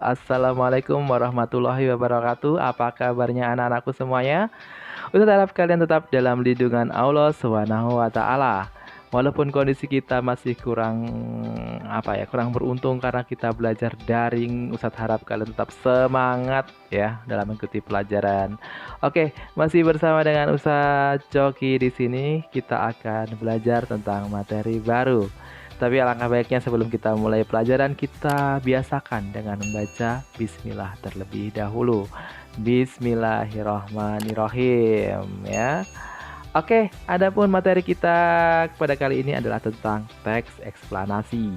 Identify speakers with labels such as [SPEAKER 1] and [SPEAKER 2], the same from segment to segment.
[SPEAKER 1] Assalamualaikum warahmatullahi wabarakatuh. Apa kabarnya anak-anakku semuanya? Ustaz harap kalian tetap dalam lindungan Allah Subhanahu wa taala. Walaupun kondisi kita masih kurang beruntung karena kita belajar daring, Ustaz harap kalian tetap semangat ya dalam mengikuti pelajaran. Oke, masih bersama dengan Ustaz Coki di sini. Kita akan belajar tentang materi baru. Tapi alangkah baiknya sebelum kita mulai pelajaran, kita biasakan dengan membaca Bismillah terlebih dahulu. Bismillahirrahmanirrahim ya. Oke, adapun materi kita pada kali ini adalah tentang teks eksplanasi.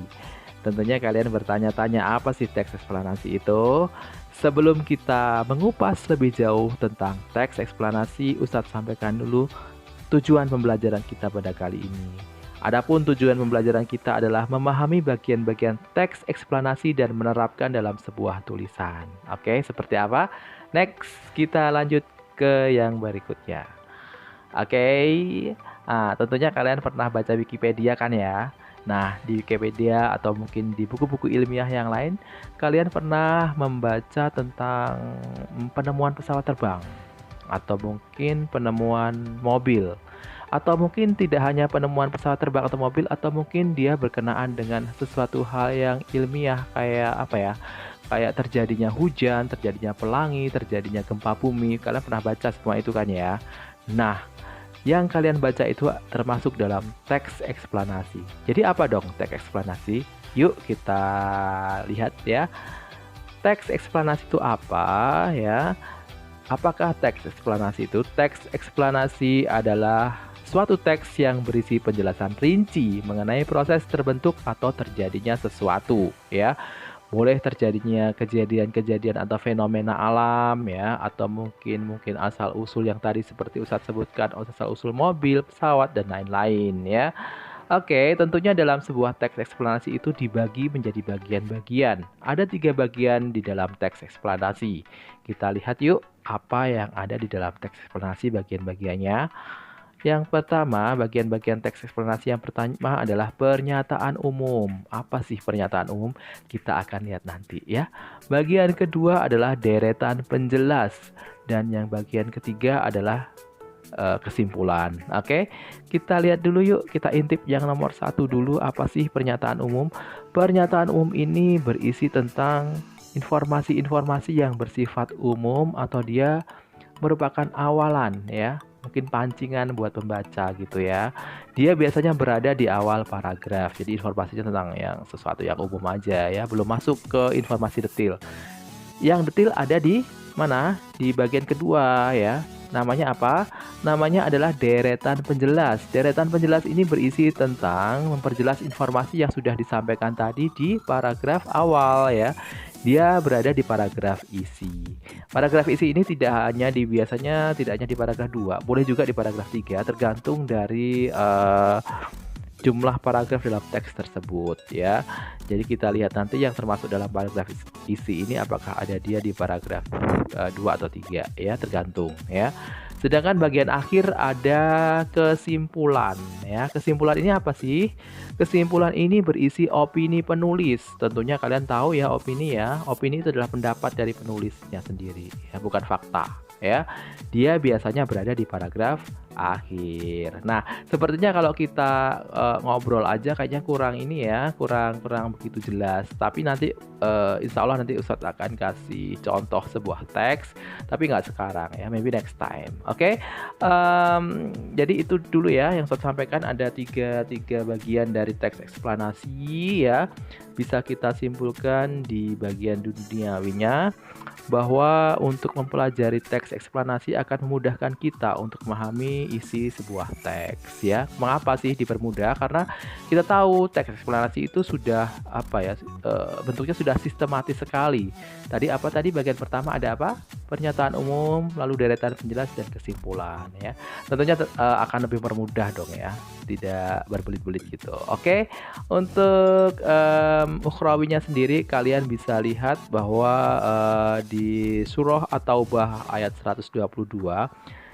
[SPEAKER 1] Tentunya kalian bertanya-tanya apa sih teks eksplanasi itu? Sebelum kita mengupas lebih jauh tentang teks eksplanasi, Ustadz sampaikan dulu tujuan pembelajaran kita pada kali ini. Adapun tujuan pembelajaran kita adalah memahami bagian-bagian teks eksplanasi dan menerapkan dalam sebuah tulisan. Oke, seperti apa? Next, kita lanjut ke yang berikutnya. Oke, tentunya kalian pernah baca Wikipedia kan ya? Nah, di Wikipedia atau mungkin di buku-buku ilmiah yang lain, kalian pernah membaca tentang penemuan pesawat terbang atau mungkin penemuan mobil. Atau mungkin tidak hanya penemuan pesawat terbang atau mobil, atau mungkin dia berkenaan dengan sesuatu hal yang ilmiah kayak apa ya? Kayak terjadinya hujan, terjadinya pelangi, terjadinya gempa bumi. Kalian pernah baca semua itu kan ya? Nah, yang kalian baca itu termasuk dalam teks eksplanasi. Jadi apa dong teks eksplanasi? Yuk kita lihat ya. Teks eksplanasi itu apa ya? Apakah teks eksplanasi itu? Teks eksplanasi adalah suatu teks yang berisi penjelasan rinci mengenai proses terbentuk atau terjadinya sesuatu ya. Boleh terjadinya kejadian-kejadian atau fenomena alam ya, atau mungkin asal usul yang tadi seperti Ustadz sebutkan, asal usul mobil, pesawat dan lain-lain ya. Oke, tentunya dalam sebuah teks eksplanasi itu dibagi menjadi bagian-bagian. Ada 3 bagian di dalam teks eksplanasi. Kita lihat yuk apa yang ada di dalam teks eksplanasi bagian-bagiannya. Yang pertama, bagian-bagian teks eksplanasi yang pertama adalah pernyataan umum. Apa sih pernyataan umum? Kita akan lihat nanti ya. Bagian kedua adalah deretan penjelas. Dan yang bagian ketiga adalah kesimpulan. Oke, kita lihat dulu yuk. Kita intip yang nomor 1 dulu. Apa sih pernyataan umum? Pernyataan umum ini berisi tentang informasi-informasi yang bersifat umum atau dia merupakan awalan ya, mungkin pancingan buat pembaca gitu ya. Dia biasanya berada di awal paragraf. Jadi informasinya tentang yang sesuatu yang umum aja ya, belum masuk ke informasi detail. Yang detail ada di mana? Di bagian kedua ya. Namanya apa? Namanya adalah deretan penjelas. Deretan penjelas ini berisi tentang memperjelas informasi yang sudah disampaikan tadi di paragraf awal ya. Dia berada di paragraf isi. Paragraf isi ini biasanya tidak hanya di paragraf 2, boleh juga di paragraf 3, tergantung dari jumlah paragraf dalam teks tersebut ya. Jadi kita lihat nanti yang termasuk dalam paragraf isi ini apakah ada dia di paragraf 2 atau 3 ya, tergantung ya. Sedangkan bagian akhir ada kesimpulan ya. Kesimpulan ini apa sih? Kesimpulan ini berisi opini penulis. Tentunya kalian tahu ya opini ya. Opini itu adalah pendapat dari penulisnya sendiri ya, bukan fakta ya. Dia biasanya berada di paragraf akhir. Nah, sepertinya kalau kita ngobrol aja kayaknya kurang ini ya, kurang begitu jelas. Tapi nanti insya Allah nanti Ustadz akan kasih contoh sebuah teks, tapi nggak sekarang ya, maybe next time. Oke, jadi itu dulu ya yang Ustadz sampaikan. Ada tiga bagian dari teks eksplanasi ya. Bisa kita simpulkan di bagian duniawinya bahwa untuk mempelajari teks eksplanasi akan memudahkan kita untuk memahami isi sebuah teks ya. Mengapa sih dipermudah? Karena kita tahu teks eksplanasi itu sudah bentuknya sudah sistematis sekali. Tadi bagian pertama ada apa? Pernyataan umum, lalu deretan penjelas dan kesimpulan ya. Tentunya akan lebih mempermudah dong ya, tidak berbelit-belit gitu. Oke, untuk ukhrawinya sendiri kalian bisa lihat bahwa di surah At-Taubah ayat 122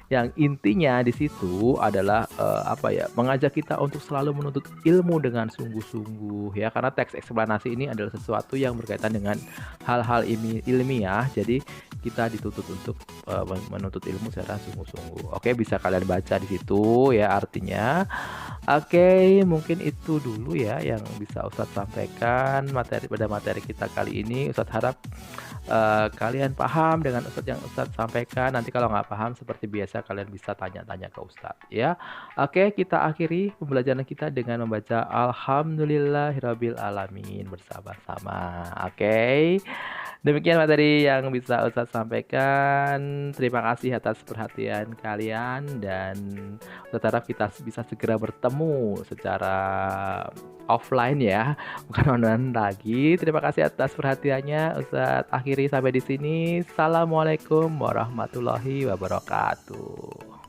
[SPEAKER 1] yang intinya di situ adalah apa ya, mengajak kita untuk selalu menuntut ilmu dengan sungguh-sungguh ya, karena teks eksplanasi ini adalah sesuatu yang berkaitan dengan hal-hal ilmiah, jadi kita dituntut untuk menuntut ilmu secara sungguh-sungguh. Oke, bisa kalian baca di situ ya artinya. Oke, mungkin itu dulu ya yang bisa Ustadz sampaikan pada materi kita kali ini. Ustadz harap kalian paham dengan Ustadz yang Ustadz sampaikan. Nanti kalau nggak paham seperti biasa kalian bisa tanya-tanya ke Ustadz ya. Oke, kita akhiri pembelajaran kita dengan membaca Alhamdulillahirabbil alamin bersama-sama. Oke. Demikian materi yang bisa Ustadz sampaikan. Terima kasih atas perhatian kalian dan Ustadz harap kita bisa segera bertemu secara offline ya, bukan online lagi. Terima kasih atas perhatiannya. Ustadz akhiri sampai di sini. Assalamualaikum warahmatullahi wabarakatuh.